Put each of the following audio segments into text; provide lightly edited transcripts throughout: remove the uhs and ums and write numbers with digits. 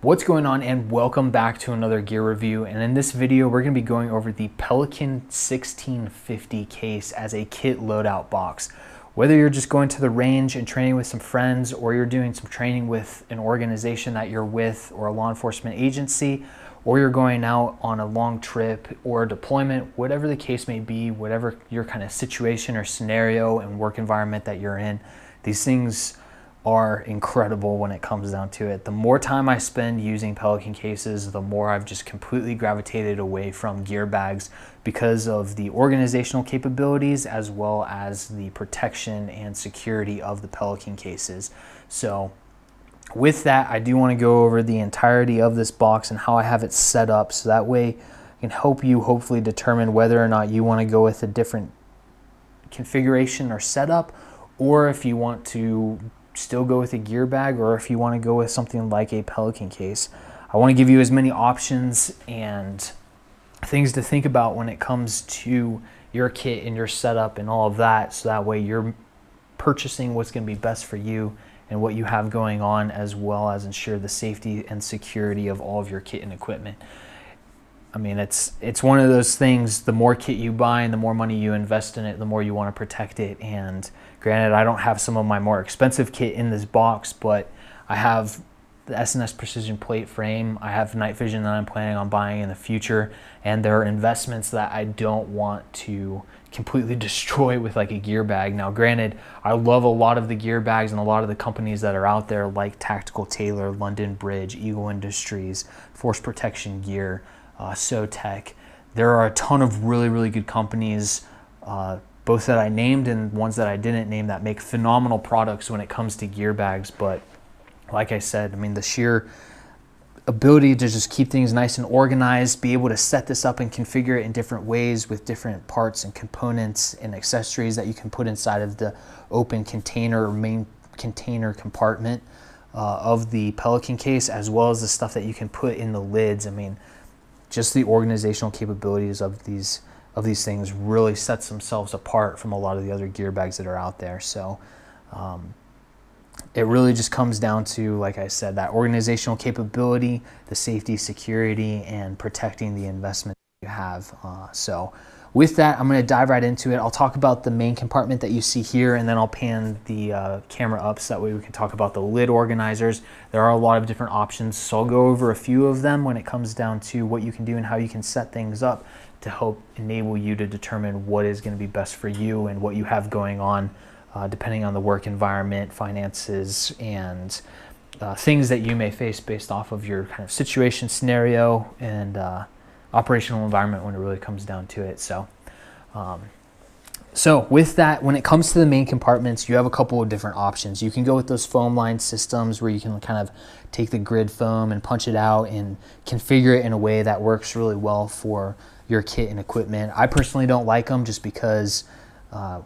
What's going on, and welcome back to another gear review. And in this video we're going to be going over the Pelican 1650 case as a kit loadout box. Whether you're just going to the range and training with some friends, or you're doing some training with an organization that you're with or a law enforcement agency, or you're going out on a long trip or deployment, whatever the case may be, whatever your kind of situation or scenario and work environment that you're in, these things are incredible when it comes down to it. The more time I spend using Pelican cases, the more I've just completely gravitated away from gear bags because of the organizational capabilities as well as the protection and security of the Pelican cases. So with that, I do want to go over the entirety of this box and how I have it set up, so that way I can help you hopefully determine whether or not you want to go with a different configuration or setup, or if you want to still go with a gear bag, or if you want to go with something like a Pelican case. I want to give you as many options and things to think about when it comes to your kit and your setup and all of that, so that way you're purchasing what's going to be best for you and what you have going on, as well as ensure the safety and security of all of your kit and equipment. I mean, it's one of those things, the more kit you buy and the more money you invest in it, the more you want to protect it. And granted, I don't have some of my more expensive kit in this box, but I have the S&S Precision plate frame. I have night vision that I'm planning on buying in the future, and there are investments that I don't want to completely destroy with like a gear bag. Now granted, I love a lot of the gear bags and a lot of the companies that are out there, like Tactical Tailor, London Bridge, Eagle Industries, Force Protection Gear, SoTech. There are a ton of really good companies, both that I named and ones that I didn't name, that make phenomenal products when it comes to gear bags. But like I said, I mean, the sheer ability to just keep things nice and organized, be able to set this up and configure it in different ways with different parts and components and accessories that you can put inside of the open container or main container compartment of the Pelican case, as well as the stuff that you can put in the lids. I mean, just the organizational capabilities of these things really sets themselves apart from a lot of the other gear bags that are out there. So it really just comes down to, like I said, that organizational capability, the safety, security, and protecting the investment you have. So with that, I'm going to dive right into it. I'll talk about the main compartment that you see here, and then I'll pan the camera up so that way we can talk about the lid organizers. There are a lot of different options, so I'll go over a few of them when it comes down to what you can do and how you can set things up to help enable you to determine what is going to be best for you and what you have going on, depending on the work environment, finances, and things that you may face based off of your kind of situation, scenario, and operational environment when it really comes down to it. So with that, when it comes to the main compartments, you have a couple of different options. You can go with those foam line systems where you can kind of take the grid foam and punch it out and configure it in a way that works really well for your kit and equipment. I personally don't like them just because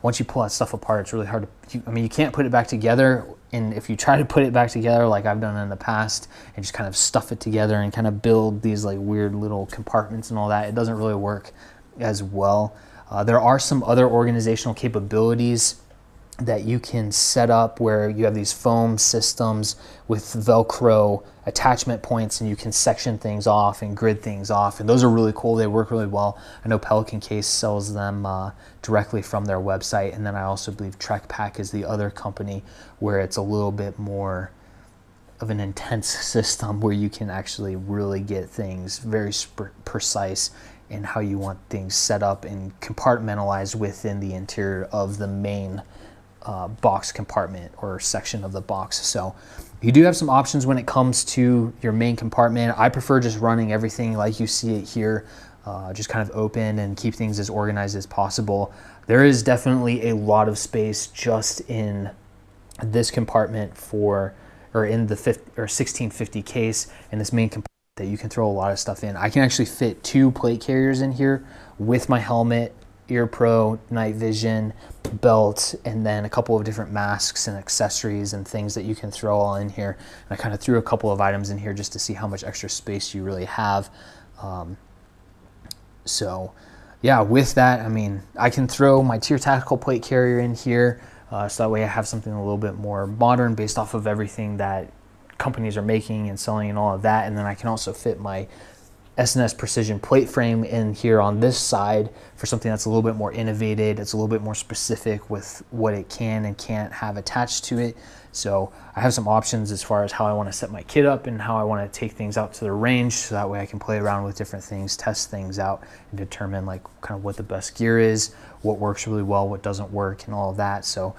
once you pull that stuff apart, it's really hard to, I mean, you can't put it back together. And if you try to put it back together like I've done in the past and just kind of stuff it together and kind of build these like weird little compartments and all that, it doesn't really work as well. There are some other organizational capabilities that you can set up where you have these foam systems with Velcro attachment points, and you can section things off and grid things off, and those are really cool. They work really well. I know Pelican Case sells them directly from their website, and then I also believe Trek Pack is the other company where it's a little bit more of an intense system where you can actually really get things very precise in how you want things set up and compartmentalized within the interior of the main box compartment or section of the box. So you do have some options when it comes to your main compartment. I prefer just running everything like you see it here, just kind of open and keep things as organized as possible. There is definitely a lot of space just in this compartment in the 1650 case, in this main compartment, that you can throw a lot of stuff in. I can actually fit 2 plate carriers in here with my helmet, ear pro, night vision, belt, and then a couple of different masks and accessories and things that you can throw all in here. And I kind of threw a couple of items in here just to see how much extra space you really have. So yeah, with that, I mean, I can throw my Tier Tactical plate carrier in here, so that way I have something a little bit more modern based off of everything that companies are making and selling and all of that. And then I can also fit my S&S precision plate frame in here on this side for something that's a little bit more innovative. It's a little bit more specific with what it can and can't have attached to it. So I have some options as far as how I want to set my kit up and how I want to take things out to the range, so that way I can play around with different things, test things out, and determine like kind of what the best gear is, what works really well, what doesn't work, and all of that. So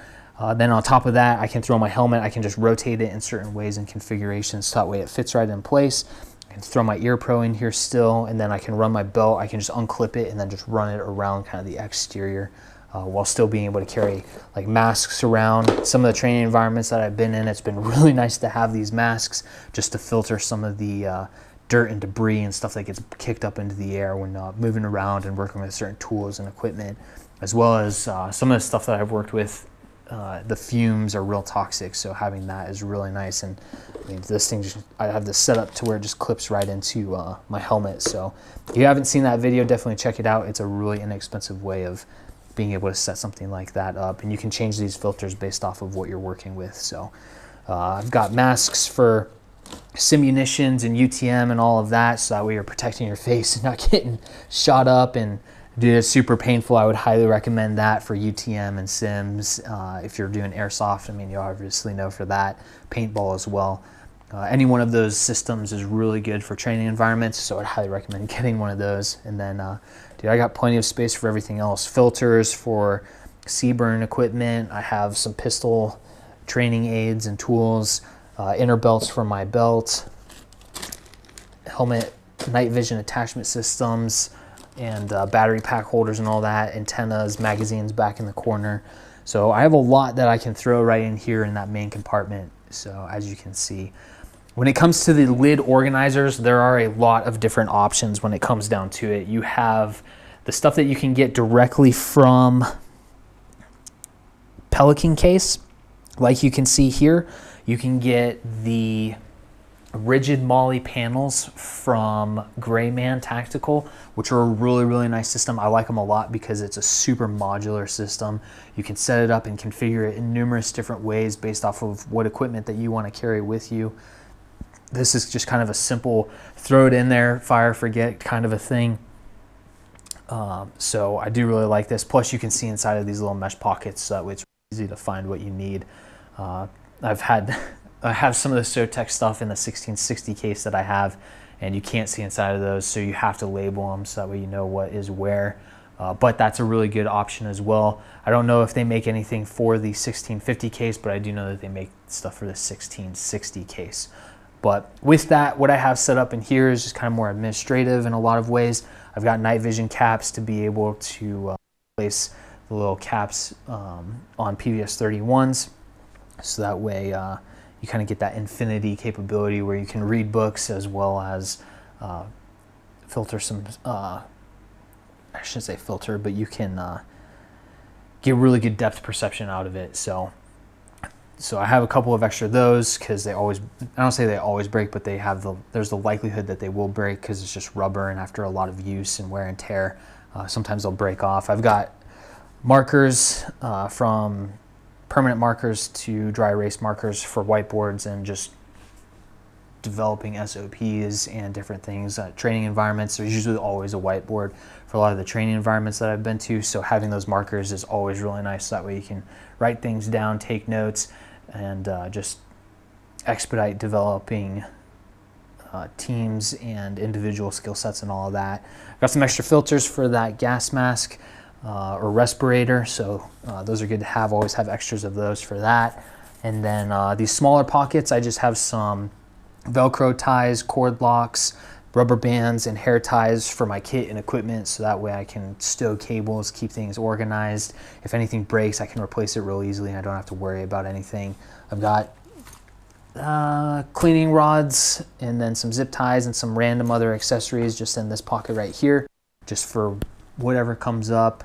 then on top of that, I can throw my helmet. I can just rotate it in certain ways and configurations, so that way it fits right in place. I can throw my ear pro in here still, and then I can run my belt. I can just unclip it and then just run it around kind of the exterior, while still being able to carry like masks around. Some of the training environments that I've been in, it's been really nice to have these masks just to filter some of the dirt and debris and stuff that gets kicked up into the air when moving around and working with certain tools and equipment, as well as some of the stuff that I've worked with. The fumes are real toxic, so having that is really nice. And I mean, this thing, I have this set up to where it just clips right into my helmet. So if you haven't seen that video, definitely check it out. It's a really inexpensive way of being able to set something like that up, and you can change these filters based off of what you're working with. So I've got masks for simunitions and UTM and all of that, so that way you're protecting your face and not getting shot up. And dude, it's super painful. I would highly recommend that for UTM and sims. If you're doing airsoft, I mean, you obviously know for that. Paintball as well. Any one of those systems is really good for training environments, so I'd highly recommend getting one of those. And then, dude, I got plenty of space for everything else. Filters for CBurn equipment. I have some pistol training aids and tools. Inner belts for my belt. Helmet, night vision attachment systems, and battery pack holders and all that. Antennas, magazines back in the corner. So I have a lot that I can throw right in here in that main compartment. So as you can see, when it comes to the lid organizers, there are a lot of different options when it comes down to it. You have the stuff that you can get directly from Pelican case. Like you can see here, you can get the rigid MOLLE panels from Grayman Tactical, which are a really, really nice system. I like them a lot because it's a super modular system. You can set it up and configure it in numerous different ways based off of what equipment that you want to carry with you. This is just kind of a simple throw it in there, fire, forget kind of a thing. So I do really like this. Plus you can see inside of these little mesh pockets, so that way it's easy to find what you need. I have some of the Sotec stuff in the 1660 case that I have, and you can't see inside of those, so you have to label them so that way you know what is where. But that's a really good option as well. I don't know if they make anything for the 1650 case, but I do know that they make stuff for the 1660 case. But with that, what I have set up in here is just kind of more administrative in a lot of ways. I've got night vision caps to be able to place the little caps on PVS 31s, so that way you kind of get that infinity capability where you can read books as well as filter some, I shouldn't say filter, but you can get really good depth perception out of it. So I have a couple of extra of those because they always, I don't say they always break, but they have there's the likelihood that they will break because it's just rubber, and after a lot of use and wear and tear, sometimes they'll break off. I've got markers from permanent markers to dry erase markers for whiteboards and just developing SOPs and different things. Training environments, there's usually always a whiteboard for a lot of the training environments that I've been to, so having those markers is always really nice. That way you can write things down, take notes, and just expedite developing teams and individual skill sets and all of that. I've got some extra filters for that gas mask or respirator, so those are good to have. Always have extras of those for that. And then these smaller pockets, I just have some Velcro ties, cord locks, rubber bands, and hair ties for my kit and equipment, so that way I can stow cables, keep things organized. If anything breaks, I can replace it real easily and I don't have to worry about anything. I've got cleaning rods and then some zip ties and some random other accessories just in this pocket right here, just for whatever comes up.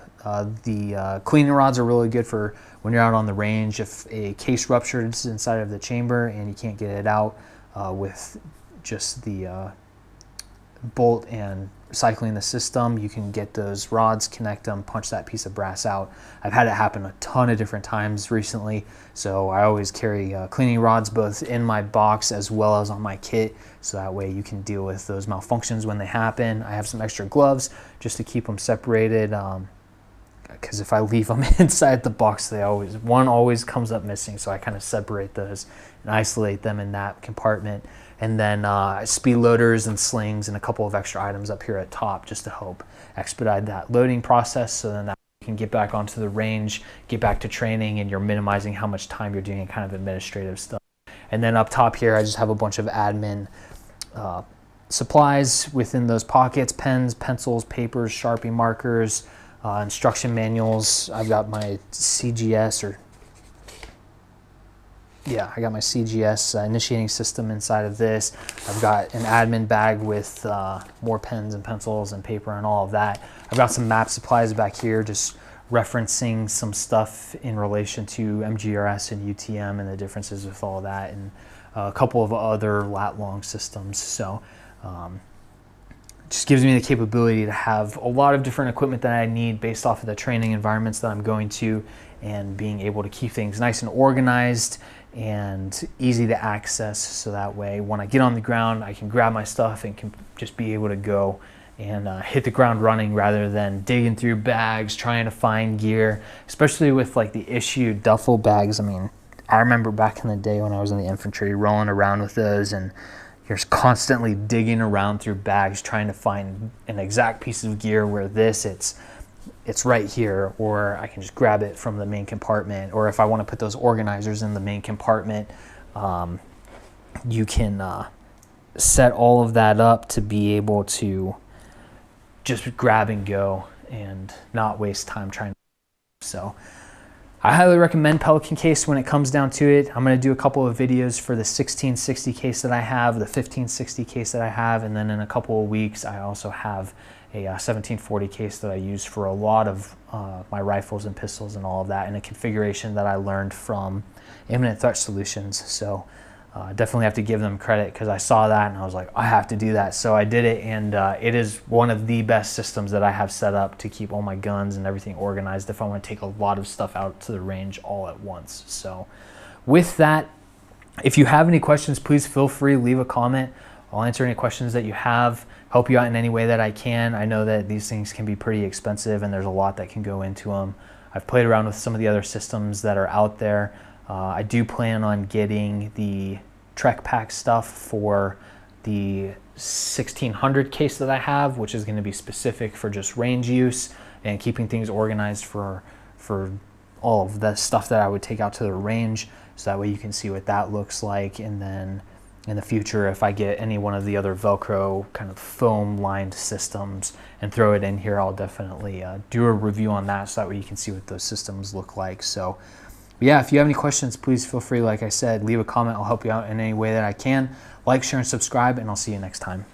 The cleaning rods are really good for when you're out on the range. If a case ruptures inside of the chamber and you can't get it out with just the bolt and cycling the system, you can get those rods, connect them, punch that piece of brass out. I've had it happen a ton of different times recently, so I always carry cleaning rods both in my box as well as on my kit, so that way you can deal with those malfunctions when they happen. I have some extra gloves just to keep them separated, because if I leave them inside the box, one always comes up missing, so I kind of separate those and isolate them in that compartment. And then speed loaders and slings and a couple of extra items up here at top just to help expedite that loading process, so then that you can get back onto the range, get back to training, and you're minimizing how much time you're doing kind of administrative stuff. And then up top here, I just have a bunch of admin supplies within those pockets: pens, pencils, papers, Sharpie markers, instruction manuals. I've got my CGS I got my CGS initiating system inside of this. I've got an admin bag with more pens and pencils and paper and all of that. I've got some map supplies back here, just referencing some stuff in relation to MGRS and UTM and the differences with all that, and a couple of other lat long systems. So just gives me the capability to have a lot of different equipment that I need based off of the training environments that I'm going to, and being able to keep things nice and organized and easy to access, so that way when I get on the ground I can grab my stuff and can just be able to go and hit the ground running, rather than digging through bags trying to find gear, especially with like the issued duffel bags. I mean, I remember back in the day when I was in the infantry rolling around with those, and you're constantly digging around through bags trying to find an exact piece of gear where it's right here, or I can just grab it from the main compartment. Or if I want to put those organizers in the main compartment, you can set all of that up to be able to just grab and go and not waste time trying to. So I highly recommend Pelican case when it comes down to it. I'm going to do a couple of videos for the 1660 case that I have, the 1560 case that I have, and then in a couple of weeks I also have a 1740 case that I use for a lot of my rifles and pistols and all of that, in a configuration that I learned from Imminent Threat Solutions. So definitely have to give them credit, because I saw that and I was like, I have to do that. So I did it, and it is one of the best systems that I have set up to keep all my guns and everything organized if I want to take a lot of stuff out to the range all at once. So with that, if you have any questions, please feel free to leave a comment. I'll answer any questions that you have, help you out in any way that I can. I know that these things can be pretty expensive and there's a lot that can go into them. I've played around with some of the other systems that are out there. I do plan on getting the Trek Pack stuff for the 1600 case that I have, which is going to be specific for just range use and keeping things organized for all of the stuff that I would take out to the range, so that way you can see what that looks like. And then in the future, if I get any one of the other Velcro kind of foam lined systems and throw it in here, I'll definitely do a review on that, so that way you can see what those systems look like. So yeah, if you have any questions, please feel free, like I said, leave a comment. I'll help you out in any way that I can. Like, share, and subscribe, and I'll see you next time.